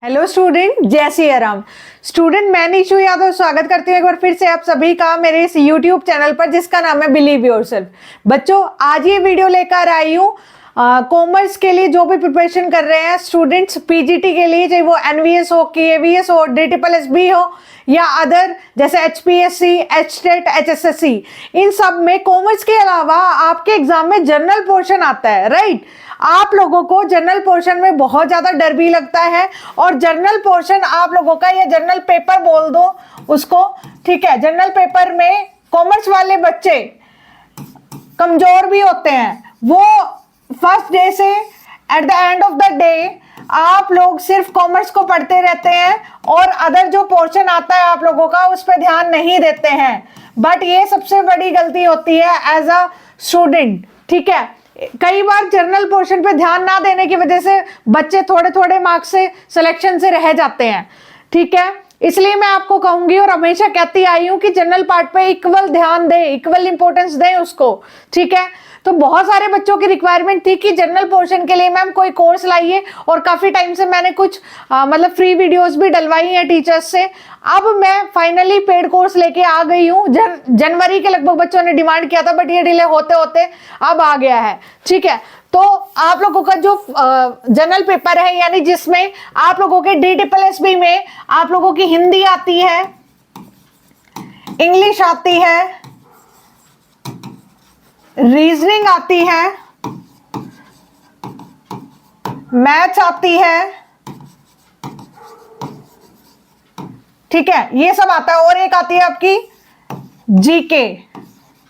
Hello student, जय Siya Ram. Student, मैं निशु यादव स्वागत करती हूँ एक बार फिर से आप सभी का मेरे इस यूट्यूब चैनल पर जिसका नाम है बिलीव योरसेल्फ। बच्चों, आज ये वीडियो लेकर आई हूँ कॉमर्स के लिए जो भी प्रिपरेशन कर रहे हैं स्टूडेंट्स, पीजीटी के लिए, चाहे वो एनवीएस हो, केवीएस हो, DSSB हो या अदर जैसे HPSC, HTET, HSSC, इन सब में कॉमर्स के अलावा आपके एग्जाम में जनरल पोर्शन आता है, राइट। आप लोगों को जनरल पोर्शन में बहुत ज्यादा डर भी लगता है और जनरल पोर्शन आप लोगों का, या जनरल पेपर बोल दो उसको, ठीक है। जनरल पेपर में कॉमर्स वाले बच्चे कमजोर भी होते हैं। वो फर्स्ट डे से at the end of the day आप लोग सिर्फ कॉमर्स को पढ़ते रहते हैं और अदर जो पोर्शन आता है आप लोगों का उस पर ध्यान नहीं देते हैं। बट ये सबसे बड़ी गलती होती है एज अ स्टूडेंट, ठीक है। कई बार जनरल पोर्शन पे ध्यान ना देने की वजह से बच्चे थोड़े थोड़े मार्क्स से सिलेक्शन से रह जाते हैं, ठीक है। इसलिए मैं आपको कहूंगी और हमेशा कहती आई हूं कि जनरल पार्ट पे इक्वल ध्यान दे, इक्वल इंपॉर्टेंस दे उसको, ठीक है। तो बहुत सारे बच्चों की रिक्वायरमेंट थी कि जनरल पोर्शन के लिए मैम कोई कोर्स लाइए, और काफी टाइम से मैंने कुछ मतलब फ्री वीडियोस भी डलवाई हैं टीचर्स से। अब मैं फाइनली पेड कोर्स लेके आ गई हूँ। जनवरी के लगभग बच्चों ने डिमांड किया था, बट ये डिले होते होते अब आ गया है, ठीक है। तो आप लोगों का जो जनरल पेपर है, यानी जिसमें आप लोगों के DSSB में आप लोगों की हिंदी आती है, इंग्लिश आती है, रीजनिंग आती है, मैथ्स आती है, ठीक है, ये सब आता है। और एक आती है आपकी जीके,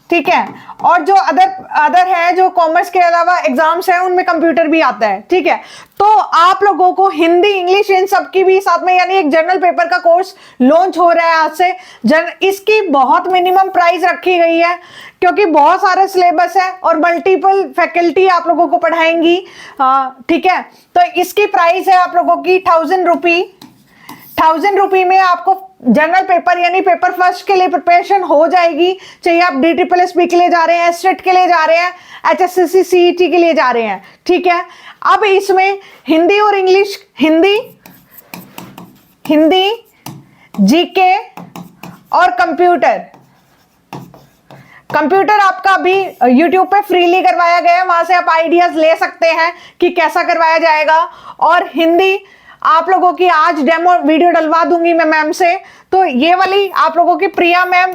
ठीक है। और जो अदर है, जो कॉमर्स के अलावा एग्जाम्स हैं उनमें कंप्यूटर भी आता है, ठीक है। तो आप लोगों को हिंदी, इंग्लिश, इन सब की भी साथ में, यानी एक जनरल पेपर का कोर्स लॉन्च हो रहा है आज से। इसकी बहुत मिनिमम प्राइस रखी गई है क्योंकि बहुत सारा सिलेबस है और मल्टीपल फैकल्टी आप लोगों को पढ़ाएंगी, ठीक है। तो इसकी प्राइस है आप लोगों की 1000 रुपी में आपको जनरल पेपर यानी पेपर फर्स्ट के लिए प्रिपरेशन हो जाएगी। चाहिए आप DSSB के लिए जा रहे हैं, STET के लिए जा रहे हैं, HSSC CET के लिए जा रहे हैं, ठीक है। अब इसमें हिंदी और इंग्लिश, हिंदी जीके और कंप्यूटर आपका अभी YouTube पे फ्रीली करवाया गया है, वहां से आप आइडियाज ले सकते हैं कि कैसा करवाया जाएगा। और हिंदी आप लोगों की आज डेमो वीडियो डलवा दूंगी मैं मैम से, तो ये वाली आप लोगों की प्रिया मैम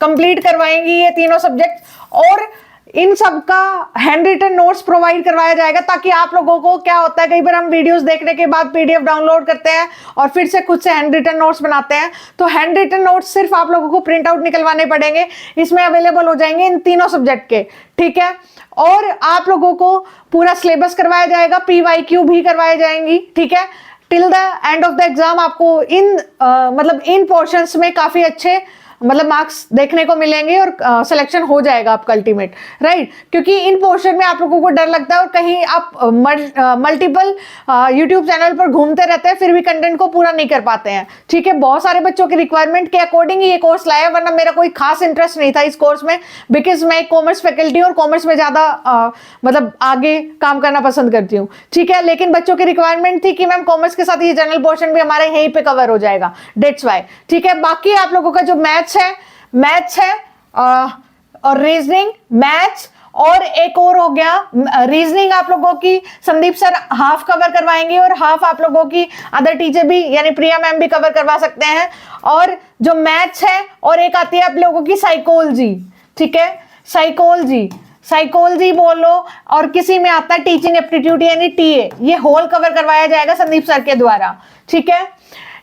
कंप्लीट करवाएंगी ये तीनों सब्जेक्ट, और इन सब का हैंड रिटन नोट्स प्रोवाइड करवाया जाएगा। ताकि आप लोगों को क्या होता है, कई बार हम वीडियोस देखने के बाद PDF डाउनलोड करते हैं और फिर से खुद से हैंड रिटन नोट्स बनाते हैं, तो हैंड रिटन नोट्स सिर्फ आप लोगों को प्रिंट आउट निकलवाने पड़ेंगे, इसमें अवेलेबल हो जाएंगे इन तीनों सब्जेक्ट के, ठीक है। और आप लोगों को पूरा सिलेबस करवाया जाएगा, PYQ भी करवाए जाएंगी, ठीक है। Till the end of the exam आपको इन पोर्शंस में काफी अच्छे मार्क्स देखने को मिलेंगे और सिलेक्शन हो जाएगा आपका अल्टीमेट, राइट। क्योंकि इन पोर्शन में आप लोगों को डर लगता है और कहीं आप मल्टीपल यूट्यूब चैनल पर घूमते रहते हैं फिर भी कंटेंट को पूरा नहीं कर पाते हैं, ठीक है। बहुत सारे बच्चों की रिक्वायरमेंट के अकॉर्डिंग ये कोर्स लाया, वरना मेरा कोई खास इंटरेस्ट नहीं था इस कोर्स में, बिकॉज मैं कॉमर्स फैकल्टी और कॉमर्स में ज्यादा आगे काम करना पसंद करती हूँ, ठीक है। लेकिन बच्चों की रिक्वायरमेंट थी कि मैम कॉमर्स के साथ ये जनरल पोर्शन भी हमारे यहीं पे कवर हो जाएगा, डेट्स वाई, ठीक है। बाकी आप लोगों का जो मैथ्स है और रीजनिंग, मैथ्स और एक और हो गया रीजनिंग, आप लोगों की संदीप सर हाफ कवर करवाएंगे और हाफ आप लोगों की अदर टीचर भी यानी प्रिया मैम भी कवर करवा सकते हैं। और जो मैथ्स है और एक आती है आप लोगों की साइकोलॉजी, ठीक है, साइकोलॉजी बोलो, और किसी में आता है टीचिंग एप्टीट्यूड यानी TA, ये होल कवर करवाया जाएगा संदीप सर के द्वारा, ठीक है।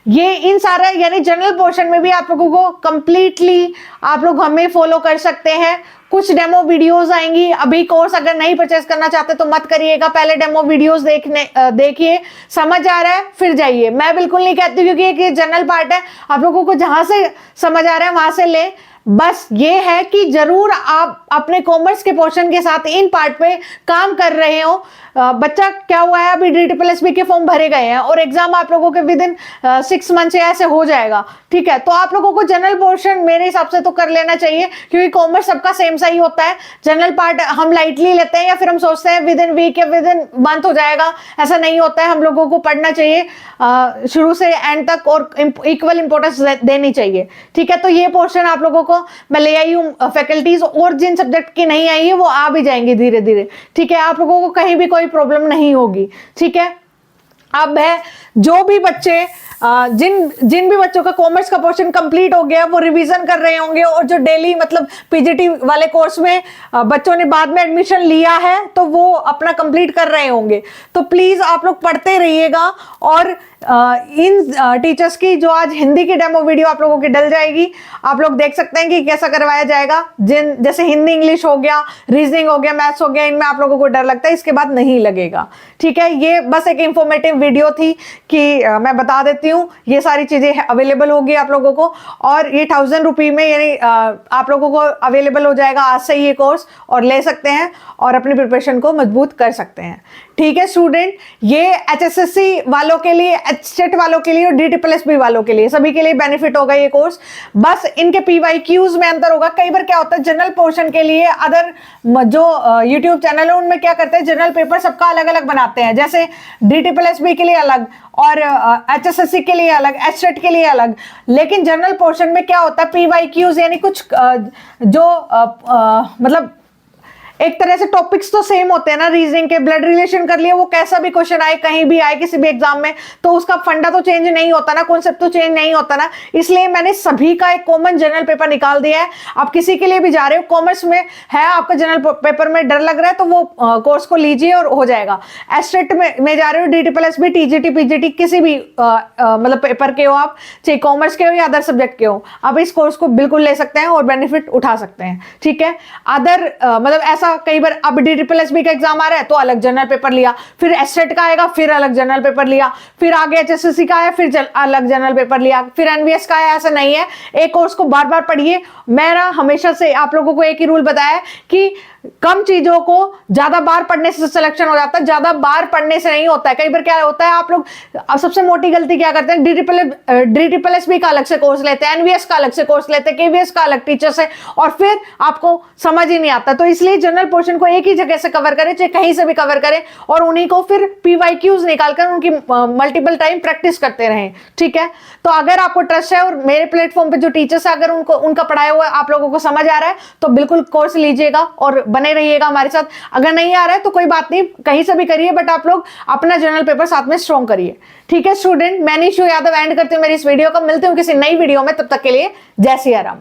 ये इन सारा यानी जनरल पोर्शन में भी आप लोगों को कंप्लीटली आप लोग हमें फॉलो कर सकते हैं। कुछ डेमो वीडियोस आएंगी, अभी कोर्स अगर नहीं परचेस करना चाहते तो मत करिएगा, पहले डेमो वीडियोस देखिए, समझ आ रहा है फिर जाइए। मैं बिल्कुल नहीं कहती क्योंकि एक जनरल पार्ट है, आप लोगों को जहां से समझ आ रहा है वहां से ले, बस ये है कि जरूर आप अपने कॉमर्स के पोर्शन के साथ इन पार्ट पे काम कर रहे हो। बच्चा क्या हुआ है, अभी DSSB के फॉर्म भरे गए हैं और एग्जाम आप लोगों के विद इन 6 मंथ से ऐसे हो जाएगा, ठीक है। तो आप लोगों को जनरल पोर्शन मेरे हिसाब से तो कर लेना चाहिए, क्योंकि कॉमर्स सबका सेम सा ही होता है। जनरल पार्ट हम लाइटली लेते हैं या फिर हम सोचते हैं विद इन वीक या विद इन मंथ हो जाएगा, ऐसा नहीं होता है। हम लोगों को पढ़ना चाहिए शुरू से एंड तक और इक्वल इंपॉर्टेंस देनी चाहिए, ठीक है। तो ये पोर्शन आप लोगों को मैं ले आई हूँ फैकल्टीज, और जिन सब्जेक्ट की नहीं आई है वो आ भी जाएंगी धीरे धीरे, ठीक है। आप लोगों को कहीं भी कोई प्रॉब्लम नहीं होगी, ठीक है। अब है जो भी बच्चे जिन भी बच्चों का कॉमर्स का पोर्शन कंप्लीट हो गया वो रिवीजन कर रहे होंगे, और जो डेली मतलब PGT वाले कोर्स में बच्चों ने बाद में एडमिशन लिया है तो वो अपना कंप्लीट कर रहे होंगे। तो प्लीज आप लोग पढ़ते रहिएगा, और इन टीचर्स की जो आज हिंदी की डेमो वीडियो आप लोगों की डल जाएगी, आप लोग देख सकते हैं कि कैसा करवाया जाएगा। जैसे हिंदी इंग्लिश हो गया, रीजनिंग हो गया, मैथ्स हो गया, इनमें आप लोगों को डर लगता है, इसके बाद नहीं लगेगा, ठीक है। ये बस एक इंफॉर्मेटिव वीडियो थी कि मैं बता देती हूँ ये सारी चीजें अवेलेबल होगी आप लोगों को, और ये 1000 रुपये में यानी आप लोगों को अवेलेबल हो जाएगा आज से ये कोर्स, और ले सकते हैं और अपनी प्रिपरेशन को मजबूत कर सकते हैं, ठीक है स्टूडेंट। ये HSSC वालों के लिए, HSTET वालों के लिए और DSSB वालों के लिए, सभी के लिए बेनिफिट होगा ये कोर्स। बस इनके PYQs में अंतर होगा। कई बार क्या होता है जनरल पोर्शन के लिए अदर जो YouTube चैनल है उनमें क्या करते हैं, जनरल पेपर सबका अलग अलग बनाते हैं, जैसे DSSB के लिए अलग और HSSC के लिए अलग, HSTET के लिए अलग। लेकिन जनरल पोर्शन में क्या होता है, PYQs यानी कुछ जो मतलब एक तरह से टॉपिक्स तो सेम होते हैं ना, रीजनिंग के ब्लड रिलेशन कर लिए, वो कैसा भी क्वेश्चन आए कहीं भी आए किसी भी एग्जाम में, तो उसका फंडा तो चेंज नहीं होता ना, कॉन्सेप्ट तो चेंज नहीं होता ना। इसलिए मैंने सभी का एक कॉमन जनरल पेपर निकाल दिया है। आप किसी के लिए भी जा रहे हो, कॉमर्स में है आपका जनरल पेपर में डर लग रहा है तो वो कोर्स को लीजिए और हो जाएगा। HSTET में जा रहे हो, DSSB, TGT, PGT किसी भी मतलब पेपर के हो आप, चाहे कॉमर्स के हो या अदर सब्जेक्ट के हो, आप इस कोर्स को बिल्कुल ले सकते हैं और बेनिफिट उठा सकते हैं, ठीक है। अदर मतलब ऐसा कई बार अब DSSB का एग्जाम आ रहा है तो अलग जनरल पेपर लिया, फिर HSTET का आएगा फिर अलग जनरल पेपर लिया, फिर आगे HSSC का आया फिर अलग जनरल पेपर लिया, फिर NVS का आया। ऐसा नहीं है, एक कोर्स को बार बार पढ़िए। मेरा हमेशा से आप लोगों को एक ही रूल बताया है कि कम चीजों को ज्यादा बार पढ़ने से सिलेक्शन हो जाता है, ज्यादा बार पढ़ने से नहीं होता है। कई बार क्या होता है, आप लोग सबसे मोटी गलती क्या करते हैं, DSSB का अलग से कोर्स लेते हैं, NVS का अलग से कोर्स लेते हैं, KVS का अलग टीचर से, और फिर आपको समझ ही नहीं आता। तो इसलिए जनरल पोर्शन को एक ही जगह से कवर करें, चाहे कहीं से भी कवर करें, और उन्हीं को फिर PYQs निकालकर उनकी मल्टीपल टाइम प्रैक्टिस करते रहें, ठीक है। तो अगर आपको ट्रस्ट है और मेरे प्लेटफॉर्म पे जो टीचर्स है अगर उनका पढ़ाया हुआ आप लोगों को समझ आ रहा है तो बिल्कुल कोर्स लीजिएगा और बने रहिएगा हमारे साथ। अगर नहीं आ रहा है तो कोई बात नहीं, कहीं से भी करिए, बट आप लोग अपना जनरल पेपर साथ में स्ट्रॉन्ग करिए, ठीक है स्टूडेंट। मैं निशु यादव एंड करती हूँ मेरी इस वीडियो का। मिलती हूँ किसी नई वीडियो में, तब तक के लिए जय सिया राम।